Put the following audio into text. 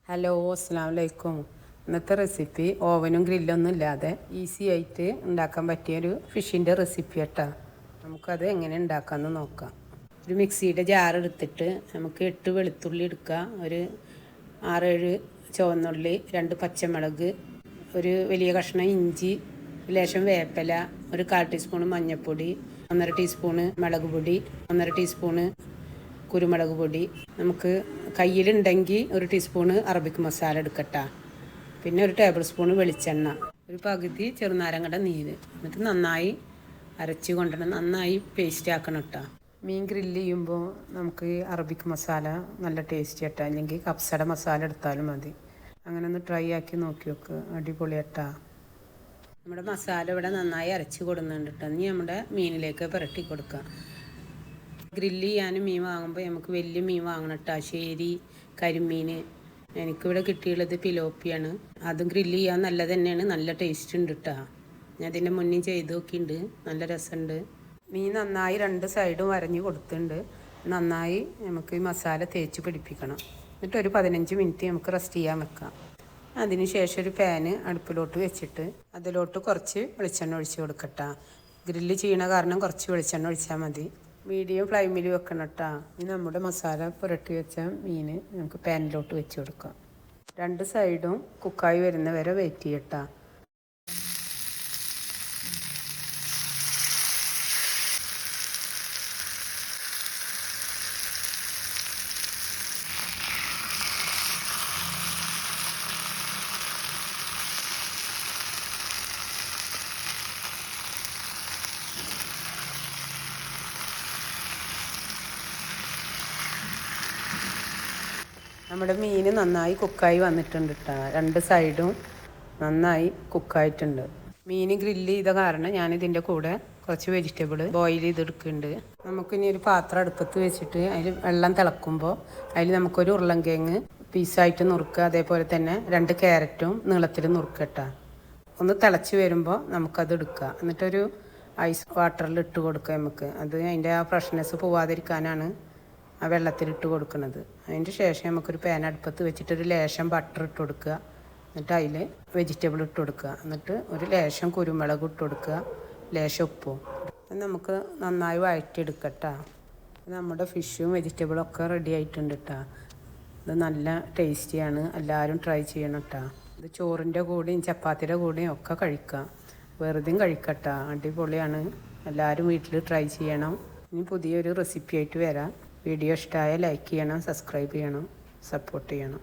Hello, അസ്സലാമു അലൈക്കും. ഇന്നത്തെ റെസിപ്പി ഓവനും ഗ്രില്ലൊന്നും ഇല്ലാതെ ഈസി ആയിട്ട് ഉണ്ടാക്കാൻ പറ്റിയൊരു ഫിഷിൻ്റെ റെസിപ്പി കേട്ടോ. നമുക്കത് എങ്ങനെ ഉണ്ടാക്കാമെന്ന് നോക്കാം. ഒരു മിക്സിയുടെ ജാർ എടുത്തിട്ട് നമുക്ക് 8 വെളുത്തുള്ളി എടുക്കുക, ഒരു 6-7 ചുവന്നുള്ളി, 2 പച്ചമുളക്, ഒരു വലിയ കഷ്ണം ഇഞ്ചി, ലേശം വേപ്പില, ഒരു 1/4 ടീസ്പൂൺ മഞ്ഞൾപ്പൊടി, 1.5 ടീസ്പൂണ് മുളക് പൊടി, 1.5 ടീസ്പൂണ് കുരുമുളക് പൊടി, നമുക്ക് കയ്യിലുണ്ടെങ്കിൽ 1 ടീസ്പൂണ് അറബിക് മസാല എടുക്കട്ട, പിന്നെ 1 ടേബിൾ സ്പൂൺ വെളിച്ചെണ്ണ, ഒരു പകുതി ചെറുനാരങ്ങയുടെ നീര്. എന്നിട്ട് നന്നായി അരച്ച് കൊണ്ടുവരണം, നന്നായി പേസ്റ്റ് ആക്കണം കേട്ടോ. മീൻ ഗ്രില്ല് ചെയ്യുമ്പോൾ നമുക്ക് അറബിക് മസാല നല്ല ടേസ്റ്റ് കേട്ടോ, അല്ലെങ്കിൽ കപ്സയുടെ മസാല എടുത്താലും മതി. അങ്ങനെ ഒന്ന് ട്രൈ ആക്കി നോക്കി നോക്ക്, അടിപൊളി കേട്ടോ. നമ്മുടെ മസാല ഇവിടെ നന്നായി അരച്ച് കൊടുക്കുന്നുണ്ട് കേട്ടോ. ഇനി നമ്മുടെ മീനിലേക്ക് പുരട്ടി കൊടുക്കാം. ഗ്രില്ല് ചെയ്യാനും മീൻ വാങ്ങുമ്പോൾ നമുക്ക് വലിയ മീൻ വാങ്ങണം കേട്ടോ. ശേരി, കരിമീൻ. എനിക്കിവിടെ കിട്ടിയുള്ളത് പിലോപ്പിയാണ്. അതും ഗ്രില്ല് ചെയ്യാൻ നല്ലത് തന്നെയാണ്, നല്ല ടേസ്റ്റ് ഉണ്ട് കേട്ടോ. ഞാൻ അതിൻ്റെ മുന്നേ ചെയ്ത് നോക്കിയിട്ടുണ്ട്, നല്ല രസമുണ്ട്. മീൻ നന്നായി 2 സൈഡും വരഞ്ഞ് കൊടുത്തിട്ടുണ്ട്. നന്നായി നമുക്ക് ഈ മസാല തേച്ച് പിടിപ്പിക്കണം. എന്നിട്ട് ഒരു 15 മിനിറ്റ് നമുക്ക് റെസ്റ്റ് ചെയ്യാൻ വെക്കാം. അതിന് ശേഷം ഒരു പാന് അടുപ്പിലോട്ട് വെച്ചിട്ട് അതിലോട്ട് കുറച്ച് വെളിച്ചെണ്ണ ഒഴിച്ച് കൊടുക്കട്ടോ. ഗ്രില്ല് ചെയ്യണ കാരണം കുറച്ച് വെളിച്ചെണ്ണ ഒഴിച്ചാൽ മതി. മീഡിയം ഫ്ലെയിമിൽ വെക്കണം കേട്ടോ. ഇനി നമ്മുടെ മസാല പുരട്ടി വെച്ച മീൻ നമുക്ക് പാനിലോട്ട് വെച്ച് കൊടുക്കാം. 2 സൈഡും കുക്കായി വരുന്ന വരെ വെയിറ്റ് ചെയ്യട്ടോ. നമ്മുടെ മീൻ നന്നായി കുക്കായി വന്നിട്ടുണ്ട് കേട്ടോ. 2 സൈഡും നന്നായി കുക്കായിട്ടുണ്ട്. മീൻ ഗ്രില്ല് ചെയ്ത കാരണം ഞാനിതിൻ്റെ കൂടെ കുറച്ച് വെജിറ്റബിൾ ബോയിൽ ചെയ്തെടുക്കുന്നുണ്ട്. നമുക്കിനി ഒരു പാത്രം അടുപ്പത്ത് വെച്ചിട്ട് അതിൽ വെള്ളം തിളക്കുമ്പോൾ അതിൽ നമുക്കൊരു ഉരുളൻകിഴങ്ങ് പീസായിട്ട് നുറുക്കുക, അതേപോലെ തന്നെ 2 ക്യാരറ്റും നീളത്തിൽ നുറുക്കട്ടോ. ഒന്ന് തിളച്ച് വരുമ്പോൾ നമുക്കത് എടുക്കുക. എന്നിട്ടൊരു ഐസ് വാട്ടറിൽ ഇട്ട് കൊടുക്കുക. നമുക്ക് അത് അതിൻ്റെ ആ ഫ്രഷ്നെസ് പോവാതിരിക്കാനാണ് ആ വെള്ളത്തിലിട്ട് കൊടുക്കുന്നത്. അതിൻ്റെ ശേഷം നമുക്കൊരു പാൻ അടുപ്പത്ത് വെച്ചിട്ട് ഒരു ലേശം ബട്ടർ ഇട്ട് കൊടുക്കുക. എന്നിട്ട് അതിൽ വെജിറ്റബിൾ ഇട്ട് കൊടുക്കുക. എന്നിട്ട് ഒരു ലേശം കുരുമുളക് ഇട്ട് കൊടുക്കുക, ലേശം ഉപ്പും. നമുക്ക് നന്നായി വഴറ്റിയെടുക്കട്ടോ. നമ്മുടെ ഫിഷും വെജിറ്റബിളും ഒക്കെ റെഡി ആയിട്ടുണ്ട് കേട്ടോ. ഇത് നല്ല ടേസ്റ്റിയാണ്, എല്ലാവരും ട്രൈ ചെയ്യണം കേട്ടോ. ഇത് ചോറിൻ്റെ കൂടെയും ചപ്പാത്തിയുടെ കൂടെയും ഒക്കെ കഴിക്കാം, വെറുതെയും കഴിക്കട്ടോ. അടിപൊളിയാണ്, എല്ലാവരും വീട്ടിൽ ട്രൈ ചെയ്യണം. ഇനി പുതിയൊരു റെസിപ്പി ആയിട്ട് വരാം. വീഡിയോ ഇഷ്ടമായ ലൈക്ക് ചെയ്യണം, സബ്സ്ക്രൈബ് ചെയ്യണം, സപ്പോർട്ട് ചെയ്യണം.